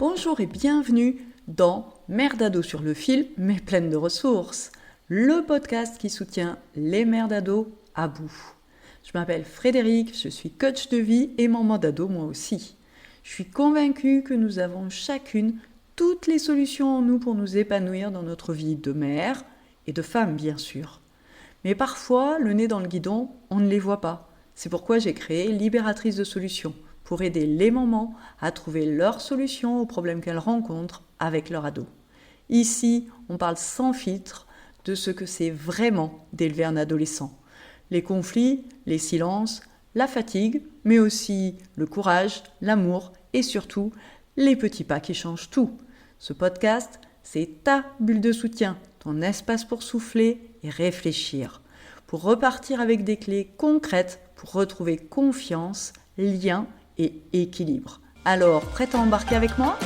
Bonjour et bienvenue dans Mère d'ado sur le fil, mais pleine de ressources, le podcast qui soutient les mères d'ado à bout. Je m'appelle Frédéric, je suis coach de vie et maman d'ado moi aussi. Je suis convaincue que nous avons chacune toutes les solutions en nous pour nous épanouir dans notre vie de mère et de femme bien sûr. Mais parfois, le nez dans le guidon, on ne les voit pas. C'est pourquoi j'ai créé Libératrice de solutions, pour aider les mamans à trouver leurs solutions aux problèmes qu'elles rencontrent avec leur ado. Ici, on parle sans filtre de ce que c'est vraiment d'élever un adolescent. Les conflits, les silences, la fatigue, mais aussi le courage, l'amour et surtout les petits pas qui changent tout. Ce podcast, c'est ta bulle de soutien, ton espace pour souffler et réfléchir, pour repartir avec des clés concrètes pour retrouver confiance, lien et équilibre. Alors, prête à embarquer avec moi ?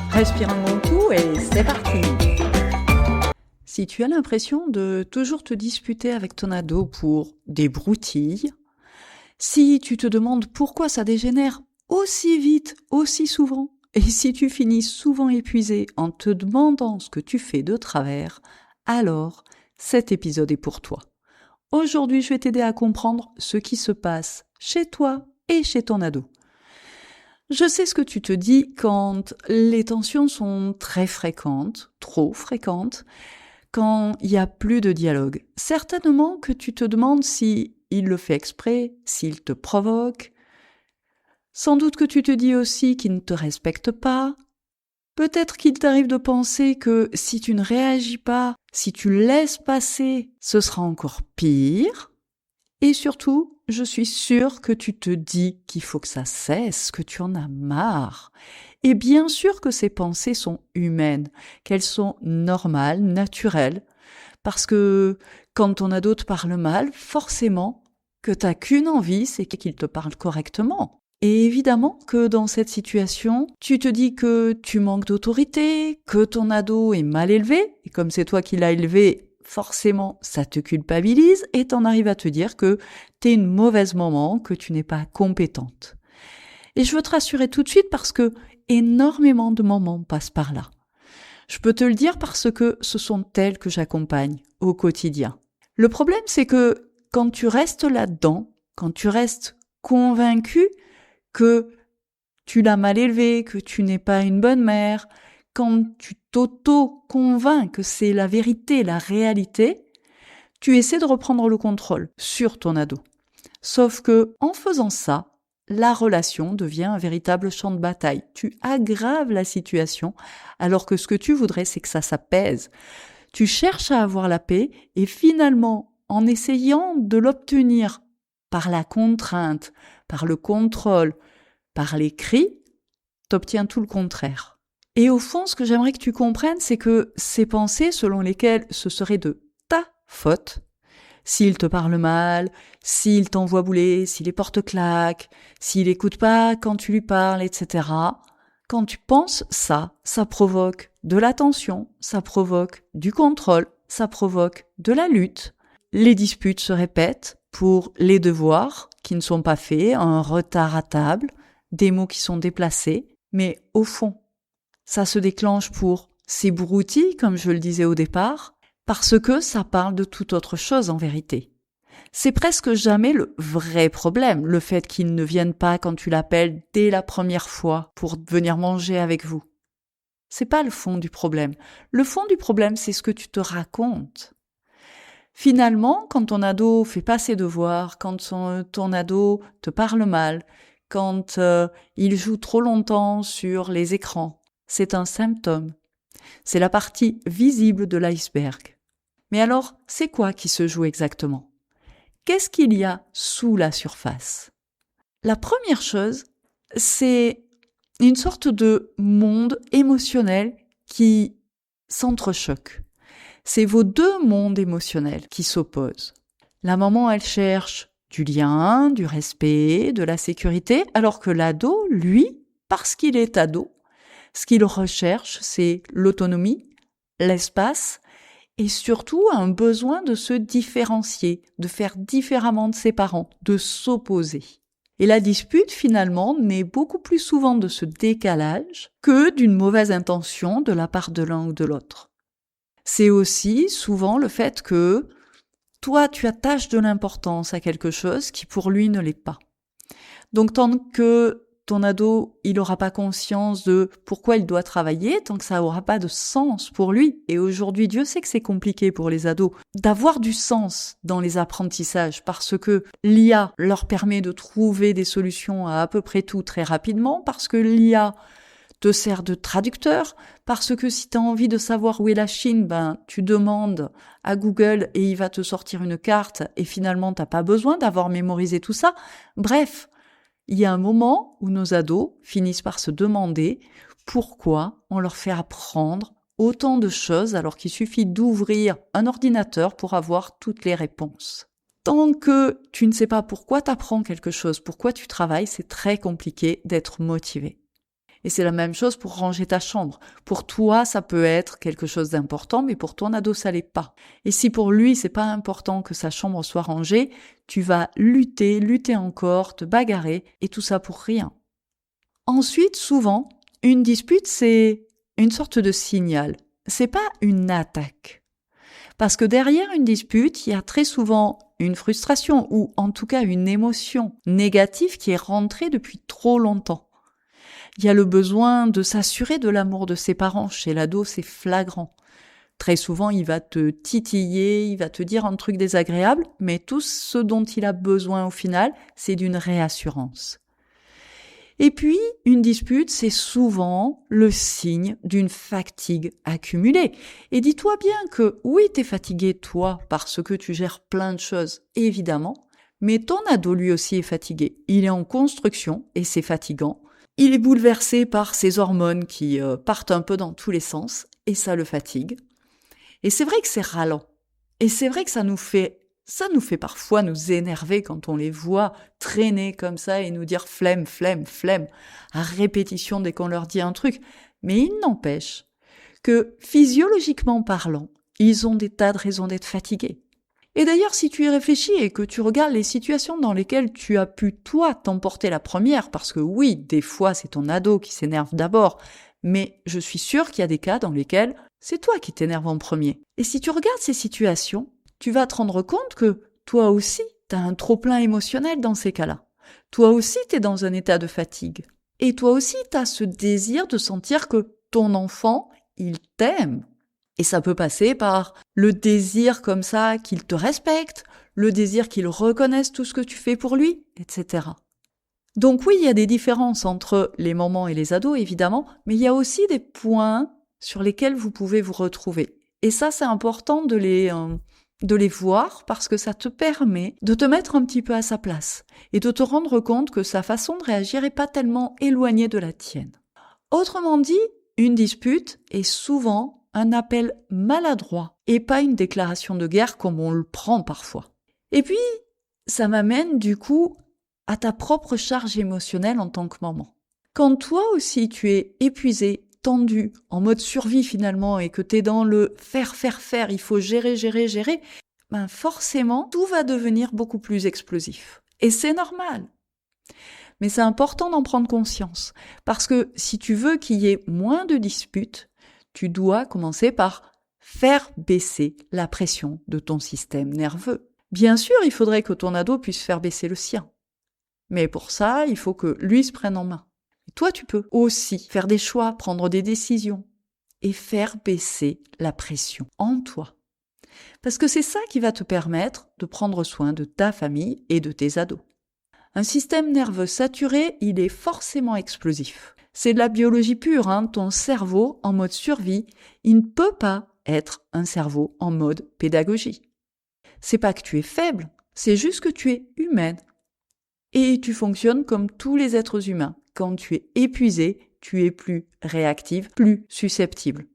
Respire un bon coup et c'est parti ! Si tu as l'impression de toujours te disputer avec ton ado pour des broutilles, si tu te demandes pourquoi ça dégénère aussi vite, aussi souvent, et si tu finis souvent épuisé en te demandant ce que tu fais de travers, alors cet épisode est pour toi. Aujourd'hui, je vais t'aider à comprendre ce qui se passe chez toi et chez ton ado. Je sais ce que tu te dis quand les tensions sont très fréquentes, trop fréquentes, quand il n'y a plus de dialogue. Certainement que tu te demandes si il le fait exprès, s'il te provoque. Sans doute que tu te dis aussi qu'il ne te respecte pas. Peut-être qu'il t'arrive de penser que si tu ne réagis pas, si tu laisses passer, ce sera encore pire. Et surtout, je suis sûre que tu te dis qu'il faut que ça cesse, que tu en as marre. Et bien sûr que ces pensées sont humaines, qu'elles sont normales, naturelles, parce que quand ton ado te parle mal, forcément que t'as qu'une envie, c'est qu'il te parle correctement. Et évidemment que dans cette situation, tu te dis que tu manques d'autorité, que ton ado est mal élevé, et comme c'est toi qui l'as élevé, forcément, ça te culpabilise et t'en arrives à te dire que t'es une mauvaise maman, que tu n'es pas compétente. Et je veux te rassurer tout de suite parce que énormément de mamans passent par là. Je peux te le dire parce que ce sont elles que j'accompagne au quotidien. Le problème, c'est que quand tu restes là-dedans, quand tu restes convaincu que tu l'as mal élevé, que tu n'es pas une bonne mère, quand tu t'auto-convaincs que c'est la vérité, la réalité, tu essaies de reprendre le contrôle sur ton ado. Sauf que, en faisant ça, la relation devient un véritable champ de bataille. Tu aggraves la situation, alors que ce que tu voudrais, c'est que ça s'apaise. Tu cherches à avoir la paix, et finalement, en essayant de l'obtenir par la contrainte, par le contrôle, par les cris, t'obtiens tout le contraire. Et au fond, ce que j'aimerais que tu comprennes, c'est que ces pensées selon lesquelles ce serait de ta faute, s'il te parle mal, s'il t'envoie bouler, s'il les porte claque, s'il écoute pas quand tu lui parles, etc. Quand tu penses ça, ça provoque de la tension, ça provoque du contrôle, ça provoque de la lutte. Les disputes se répètent pour les devoirs qui ne sont pas faits, un retard à table, des mots qui sont déplacés, mais au fond, ça se déclenche pour ces broutilles, comme je le disais au départ, parce que ça parle de toute autre chose en vérité. C'est presque jamais le vrai problème, le fait qu'il ne vienne pas quand tu l'appelles dès la première fois pour venir manger avec vous. C'est pas le fond du problème. Le fond du problème, c'est ce que tu te racontes. Finalement, quand ton ado fait pas ses devoirs, quand ton ado te parle mal, quand il joue trop longtemps sur les écrans, c'est un symptôme. C'est la partie visible de l'iceberg. Mais alors, c'est quoi qui se joue exactement ? Qu'est-ce qu'il y a sous la surface ? La première chose, c'est une sorte de monde émotionnel qui s'entrechoque. C'est vos deux mondes émotionnels qui s'opposent. La maman, elle cherche du lien, du respect, de la sécurité, alors que l'ado, lui, parce qu'il est ado, ce qu'il recherche, c'est l'autonomie, l'espace et surtout un besoin de se différencier, de faire différemment de ses parents, de s'opposer. Et la dispute, finalement, naît beaucoup plus souvent de ce décalage que d'une mauvaise intention de la part de l'un ou de l'autre. C'est aussi souvent le fait que toi, tu attaches de l'importance à quelque chose qui pour lui ne l'est pas. Donc tant que ton ado, il n'aura pas conscience de pourquoi il doit travailler, tant que ça n'aura pas de sens pour lui. Et aujourd'hui, Dieu sait que c'est compliqué pour les ados d'avoir du sens dans les apprentissages parce que l'IA leur permet de trouver des solutions à peu près tout très rapidement, parce que l'IA te sert de traducteur, parce que si tu as envie de savoir où est la Chine, tu demandes à Google et il va te sortir une carte et finalement t'as pas besoin d'avoir mémorisé tout ça. Bref, il y a un moment où nos ados finissent par se demander pourquoi on leur fait apprendre autant de choses alors qu'il suffit d'ouvrir un ordinateur pour avoir toutes les réponses. Tant que tu ne sais pas pourquoi tu apprends quelque chose, pourquoi tu travailles, c'est très compliqué d'être motivé. Et c'est la même chose pour ranger ta chambre. Pour toi, ça peut être quelque chose d'important, mais pour ton ado, ça l'est pas. Et si pour lui, c'est pas important que sa chambre soit rangée, tu vas lutter encore, te bagarrer, et tout ça pour rien. Ensuite, souvent, une dispute, c'est une sorte de signal. C'est pas une attaque. Parce que derrière une dispute, il y a très souvent une frustration, ou en tout cas une émotion négative qui est rentrée depuis trop longtemps. Il y a le besoin de s'assurer de l'amour de ses parents. Chez l'ado, c'est flagrant. Très souvent, il va te titiller, il va te dire un truc désagréable, mais tout ce dont il a besoin au final, c'est d'une réassurance. Et puis, une dispute, c'est souvent le signe d'une fatigue accumulée. Et dis-toi bien que oui, t'es fatigué, toi, parce que tu gères plein de choses, évidemment, mais ton ado, lui aussi, est fatigué. Il est en construction et c'est fatigant. Il est bouleversé par ses hormones qui partent un peu dans tous les sens et ça le fatigue. Et c'est vrai que c'est ralent. Et c'est vrai que ça nous fait parfois nous énerver quand on les voit traîner comme ça et nous dire flemme, flemme, flemme à répétition dès qu'on leur dit un truc. Mais il n'empêche que physiologiquement parlant, ils ont des tas de raisons d'être fatigués. Et d'ailleurs, si tu y réfléchis et que tu regardes les situations dans lesquelles tu as pu, toi, t'emporter la première, parce que oui, des fois, c'est ton ado qui s'énerve d'abord, mais je suis sûre qu'il y a des cas dans lesquels c'est toi qui t'énerves en premier. Et si tu regardes ces situations, tu vas te rendre compte que toi aussi, t'as un trop-plein émotionnel dans ces cas-là. Toi aussi, t'es dans un état de fatigue. Et toi aussi, t'as ce désir de sentir que ton enfant, il t'aime. Et ça peut passer par le désir comme ça qu'il te respecte, le désir qu'il reconnaisse tout ce que tu fais pour lui, etc. Donc oui, il y a des différences entre les mamans et les ados, évidemment, mais il y a aussi des points sur lesquels vous pouvez vous retrouver. Et ça, c'est important de les voir parce que ça te permet de te mettre un petit peu à sa place et de te rendre compte que sa façon de réagir n'est pas tellement éloignée de la tienne. Autrement dit, une dispute est souvent un appel maladroit et pas une déclaration de guerre comme on le prend parfois. Et puis, ça m'amène du coup à ta propre charge émotionnelle en tant que maman. Quand toi aussi tu es épuisé, tendu, en mode survie finalement et que tu es dans le faire, il faut gérer, forcément tout va devenir beaucoup plus explosif. Et c'est normal. Mais c'est important d'en prendre conscience parce que si tu veux qu'il y ait moins de disputes, tu dois commencer par faire baisser la pression de ton système nerveux. Bien sûr, il faudrait que ton ado puisse faire baisser le sien. Mais pour ça, il faut que lui se prenne en main. Et toi, tu peux aussi faire des choix, prendre des décisions et faire baisser la pression en toi. Parce que c'est ça qui va te permettre de prendre soin de ta famille et de tes ados. Un système nerveux saturé, il est forcément explosif. C'est de la biologie pure, ton cerveau en mode survie, il ne peut pas être un cerveau en mode pédagogie. C'est pas que tu es faible, c'est juste que tu es humaine. Et tu fonctionnes comme tous les êtres humains. Quand tu es épuisé, tu es plus réactive, plus susceptible.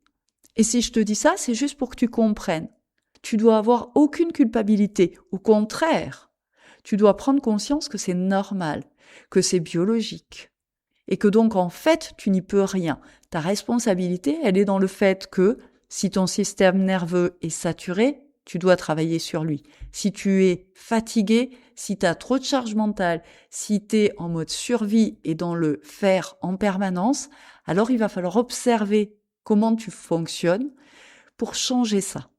Et si je te dis ça, c'est juste pour que tu comprennes. Tu dois avoir aucune culpabilité. Au contraire, tu dois prendre conscience que c'est normal, que c'est biologique. Et que donc, en fait, tu n'y peux rien. Ta responsabilité, elle est dans le fait que, si ton système nerveux est saturé, tu dois travailler sur lui. Si tu es fatigué, si tu as trop de charge mentale, si tu es en mode survie et dans le faire en permanence, alors il va falloir observer comment tu fonctionnes pour changer ça.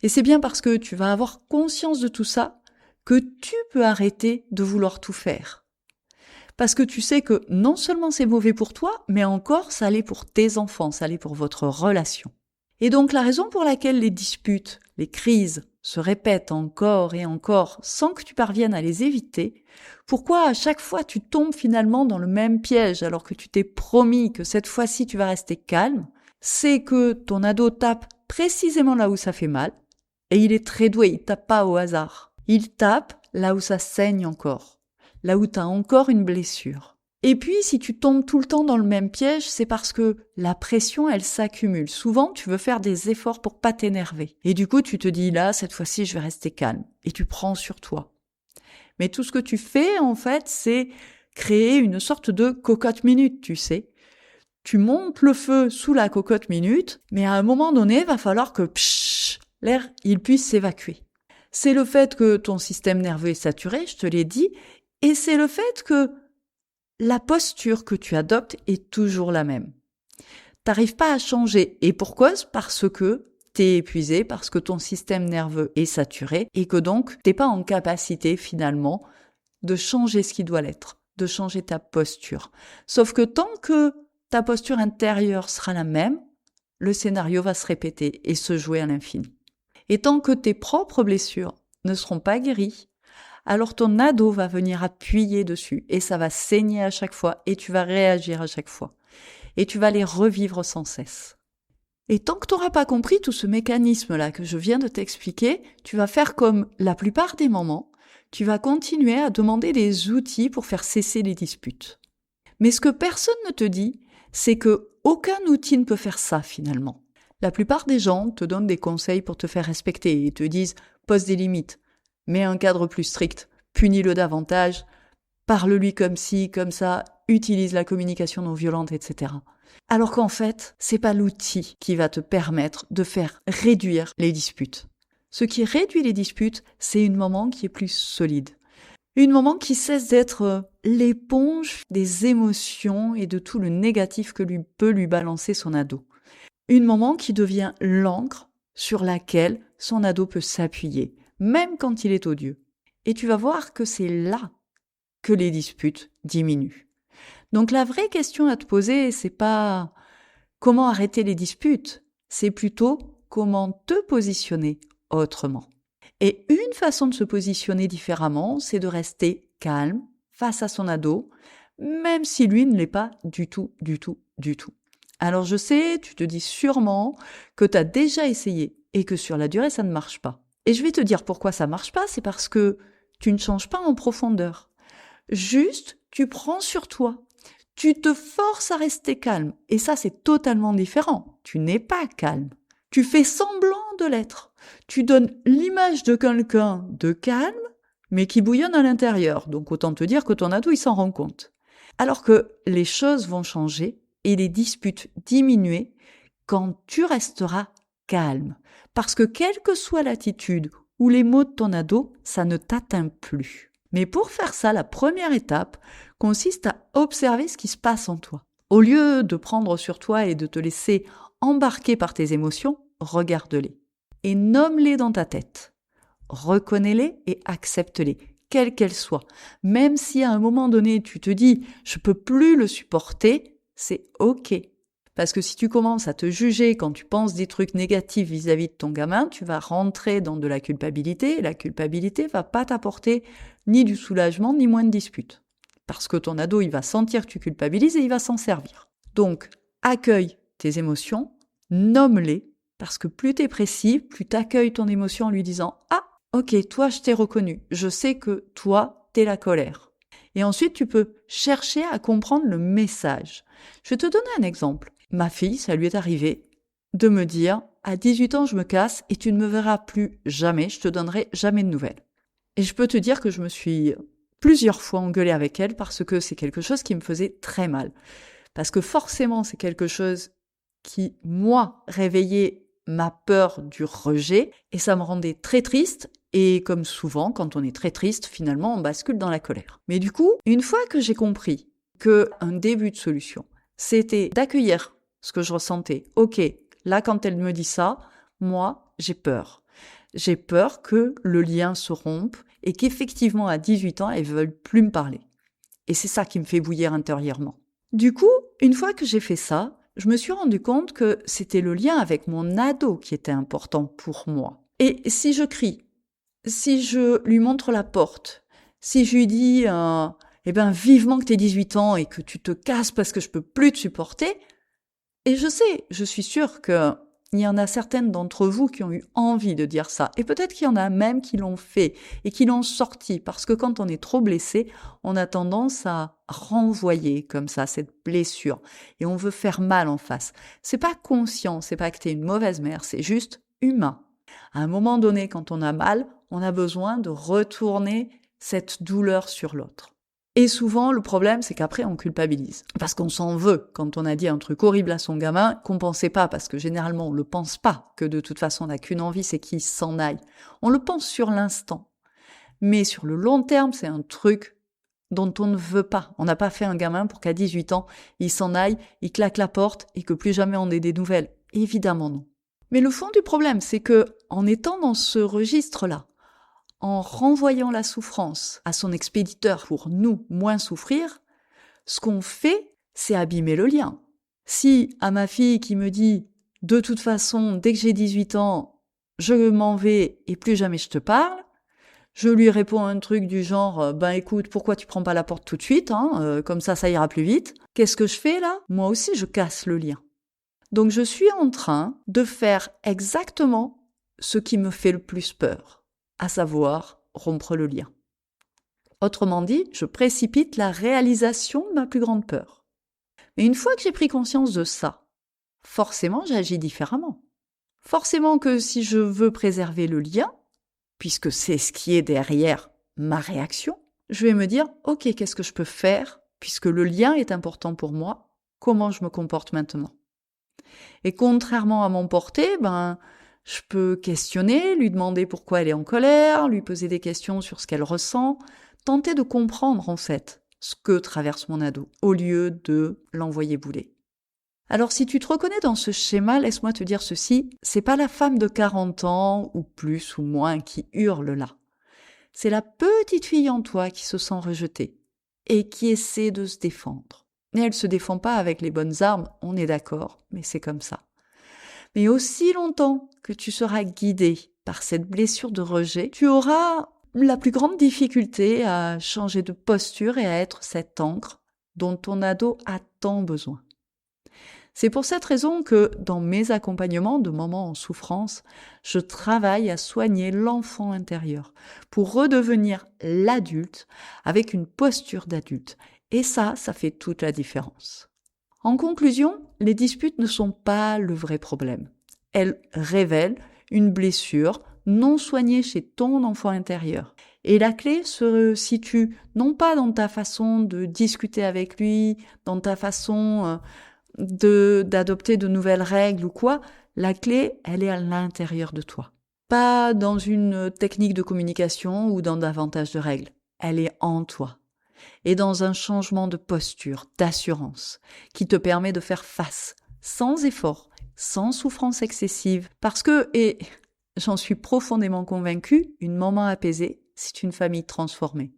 Et c'est bien parce que tu vas avoir conscience de tout ça que tu peux arrêter de vouloir tout faire. Parce que tu sais que non seulement c'est mauvais pour toi, mais encore ça l'est pour tes enfants, ça l'est pour votre relation. Et donc la raison pour laquelle les disputes, les crises se répètent encore et encore sans que tu parviennes à les éviter, pourquoi à chaque fois tu tombes finalement dans le même piège alors que tu t'es promis que cette fois-ci tu vas rester calme, c'est que ton ado tape précisément là où ça fait mal, et il est très doué, il tape pas au hasard. Il tape là où ça saigne encore, là où tu as encore une blessure. Et puis, si tu tombes tout le temps dans le même piège, c'est parce que la pression, elle s'accumule. Souvent, tu veux faire des efforts pour pas t'énerver. Et du coup, tu te dis, là, cette fois-ci, je vais rester calme. Et tu prends sur toi. Mais tout ce que tu fais, en fait, c'est créer une sorte de cocotte minute, tu sais. Tu montes le feu sous la cocotte minute, mais à un moment donné, il va falloir que l'air, il puisse s'évacuer. C'est le fait que ton système nerveux est saturé, je te l'ai dit, et c'est le fait que la posture que tu adoptes est toujours la même. T'arrives pas à changer. Et pourquoi? Parce que t'es épuisé, parce que ton système nerveux est saturé et que donc t'es pas en capacité finalement de changer ce qui doit l'être, de changer ta posture. Sauf que tant que ta posture intérieure sera la même, le scénario va se répéter et se jouer à l'infini. Et tant que tes propres blessures ne seront pas guéries, alors ton ado va venir appuyer dessus et ça va saigner à chaque fois et tu vas réagir à chaque fois. Et tu vas les revivre sans cesse. Et tant que tu n'auras pas compris tout ce mécanisme-là que je viens de t'expliquer, tu vas faire comme la plupart des mamans, tu vas continuer à demander des outils pour faire cesser les disputes. Mais ce que personne ne te dit, c'est que aucun outil ne peut faire ça finalement. La plupart des gens te donnent des conseils pour te faire respecter et te disent « pose des limites ». Mets un cadre plus strict, punis-le davantage, parle-lui comme ci, comme ça, utilise la communication non violente, etc. Alors qu'en fait, c'est pas l'outil qui va te permettre de faire réduire les disputes. Ce qui réduit les disputes, c'est une maman qui est plus solide. Une maman qui cesse d'être l'éponge des émotions et de tout le négatif que peut lui balancer son ado. Une maman qui devient l'encre sur laquelle son ado peut s'appuyer, même quand il est odieux. Et tu vas voir que c'est là que les disputes diminuent. Donc la vraie question à te poser, c'est pas comment arrêter les disputes, c'est plutôt comment te positionner autrement. Et une façon de se positionner différemment, c'est de rester calme face à son ado, même si lui ne l'est pas du tout. Alors je sais, tu te dis sûrement que tu as déjà essayé et que sur la durée, ça ne marche pas. Et je vais te dire pourquoi ça marche pas, c'est parce que tu ne changes pas en profondeur. Juste, tu prends sur toi. Tu te forces à rester calme. Et ça, c'est totalement différent. Tu n'es pas calme. Tu fais semblant de l'être. Tu donnes l'image de quelqu'un de calme, mais qui bouillonne à l'intérieur. Donc autant te dire que ton ado, il s'en rend compte. Alors que les choses vont changer et les disputes diminuer quand tu resteras calme. Parce que quelle que soit l'attitude ou les mots de ton ado, ça ne t'atteint plus. Mais pour faire ça, la première étape consiste à observer ce qui se passe en toi. Au lieu de prendre sur toi et de te laisser embarquer par tes émotions, regarde-les et nomme-les dans ta tête. Reconnais-les et accepte-les, quelles qu'elles soient. Même si à un moment donné, tu te dis « je peux plus le supporter », c'est OK. Parce que si tu commences à te juger quand tu penses des trucs négatifs vis-à-vis de ton gamin, tu vas rentrer dans de la culpabilité et la culpabilité va pas t'apporter ni du soulagement ni moins de disputes. Parce que ton ado, il va sentir que tu culpabilises et il va s'en servir. Donc, accueille tes émotions, nomme-les, parce que plus t'es précis, plus t'accueilles ton émotion en lui disant « Ah, ok, toi, je t'ai reconnu, je sais que toi, t'es la colère. » Et ensuite, tu peux chercher à comprendre le message. Je vais te donner un exemple. Ma fille, ça lui est arrivé de me dire « À 18 ans, je me casse et tu ne me verras plus jamais, je te donnerai jamais de nouvelles. » Et je peux te dire que je me suis plusieurs fois engueulée avec elle parce que c'est quelque chose qui me faisait très mal. Parce que forcément, c'est quelque chose qui, moi, réveillait ma peur du rejet et ça me rendait très triste. Et comme souvent, quand on est très triste, finalement, on bascule dans la colère. Mais du coup, une fois que j'ai compris qu'un début de solution, c'était d'accueillir ce que je ressentais. Ok, là, quand elle me dit ça, moi, j'ai peur. J'ai peur que le lien se rompe et qu'effectivement, à 18 ans, elle ne veuille plus me parler. Et c'est ça qui me fait bouillir intérieurement. Du coup, une fois que j'ai fait ça, je me suis rendu compte que c'était le lien avec mon ado qui était important pour moi. Et si je crie, si je lui montre la porte, si je lui dis vivement que tu aies 18 ans et que tu te casses parce que je peux plus te supporter, et je suis sûre que il y en a certaines d'entre vous qui ont eu envie de dire ça. Et peut-être qu'il y en a même qui l'ont fait et qui l'ont sorti. Parce que quand on est trop blessé, on a tendance à renvoyer comme ça cette blessure. Et on veut faire mal en face. C'est pas conscient, c'est pas que t'es une mauvaise mère, c'est juste humain. À un moment donné, quand on a mal, on a besoin de retourner cette douleur sur l'autre. Et souvent, le problème, c'est qu'après, on culpabilise. Parce qu'on s'en veut. Quand on a dit un truc horrible à son gamin, qu'on pensait pas, parce que généralement, on le pense pas, que de toute façon, on n'a qu'une envie, c'est qu'il s'en aille. On le pense sur l'instant. Mais sur le long terme, c'est un truc dont on ne veut pas. On n'a pas fait un gamin pour qu'à 18 ans, il s'en aille, il claque la porte et que plus jamais on ait des nouvelles. Évidemment non. Mais le fond du problème, c'est que, en étant dans ce registre-là, en renvoyant la souffrance à son expéditeur pour nous moins souffrir, ce qu'on fait, c'est abîmer le lien. Si à ma fille qui me dit « de toute façon, dès que j'ai 18 ans, je m'en vais et plus jamais je te parle », je lui réponds un truc du genre « écoute, pourquoi tu prends pas la porte tout de suite, comme ça ira plus vite ». Qu'est-ce que je fais là ? Moi aussi, je casse le lien. Donc je suis en train de faire exactement ce qui me fait le plus peur, à savoir rompre le lien. Autrement dit, je précipite la réalisation de ma plus grande peur. Mais une fois que j'ai pris conscience de ça, forcément j'agis différemment. Forcément que si je veux préserver le lien, puisque c'est ce qui est derrière ma réaction, je vais me dire « Ok, qu'est-ce que je peux faire puisque le lien est important pour moi, comment je me comporte maintenant ?» Et contrairement à m'emporter, je peux questionner, lui demander pourquoi elle est en colère, lui poser des questions sur ce qu'elle ressent, tenter de comprendre en fait ce que traverse mon ado, au lieu de l'envoyer bouler. Alors si tu te reconnais dans ce schéma, laisse-moi te dire ceci, c'est pas la femme de 40 ans, ou plus ou moins, qui hurle là. C'est la petite fille en toi qui se sent rejetée, et qui essaie de se défendre. Et elle se défend pas avec les bonnes armes, on est d'accord, mais c'est comme ça. Mais aussi longtemps que tu seras guidé par cette blessure de rejet, tu auras la plus grande difficulté à changer de posture et à être cette ancre dont ton ado a tant besoin. C'est pour cette raison que, dans mes accompagnements de moments en souffrance, je travaille à soigner l'enfant intérieur pour redevenir l'adulte avec une posture d'adulte. Et ça fait toute la différence. En conclusion, les disputes ne sont pas le vrai problème. Elles révèlent une blessure non soignée chez ton enfant intérieur. Et la clé se situe non pas dans ta façon de discuter avec lui, dans ta façon d'adopter de nouvelles règles ou quoi. La clé, elle est à l'intérieur de toi. Pas dans une technique de communication ou dans davantage de règles. Elle est en toi. Et dans un changement de posture, d'assurance, qui te permet de faire face, sans effort, sans souffrance excessive, parce que, et j'en suis profondément convaincue, une maman apaisée, c'est une famille transformée.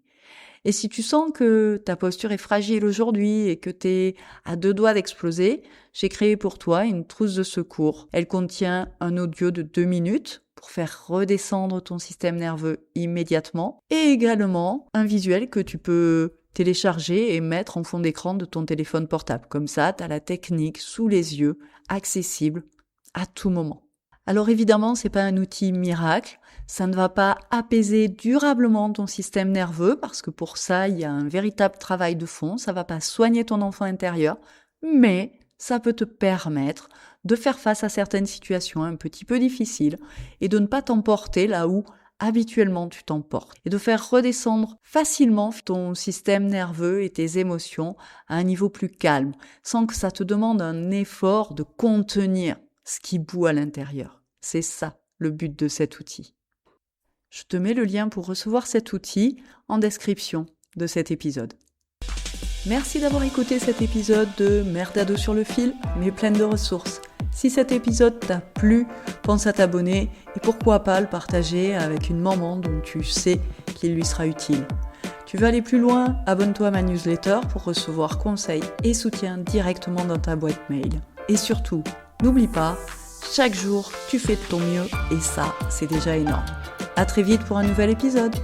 Et si tu sens que ta posture est fragile aujourd'hui et que t'es à 2 doigts d'exploser, j'ai créé pour toi une trousse de secours. Elle contient un audio de 2 minutes pour faire redescendre ton système nerveux immédiatement et également un visuel que tu peux télécharger et mettre en fond d'écran de ton téléphone portable. Comme ça, tu as la technique sous les yeux, accessible à tout moment. Alors évidemment, c'est pas un outil miracle, ça ne va pas apaiser durablement ton système nerveux parce que pour ça, il y a un véritable travail de fond, ça va pas soigner ton enfant intérieur, mais ça peut te permettre de faire face à certaines situations un petit peu difficiles et de ne pas t'emporter là où habituellement tu t'emportes et de faire redescendre facilement ton système nerveux et tes émotions à un niveau plus calme sans que ça te demande un effort de contenir ce qui bout à l'intérieur. C'est ça le but de cet outil. Je te mets le lien pour recevoir cet outil en description de cet épisode. Merci d'avoir écouté cet épisode de Merdado sur le fil, mais pleine de ressources. Si cet épisode t'a plu, pense à t'abonner et pourquoi pas le partager avec une maman dont tu sais qu'il lui sera utile. Tu veux aller plus loin? Abonne-toi à ma newsletter pour recevoir conseils et soutien directement dans ta boîte mail. Et surtout, n'oublie pas, chaque jour, tu fais de ton mieux et ça, c'est déjà énorme. À très vite pour un nouvel épisode.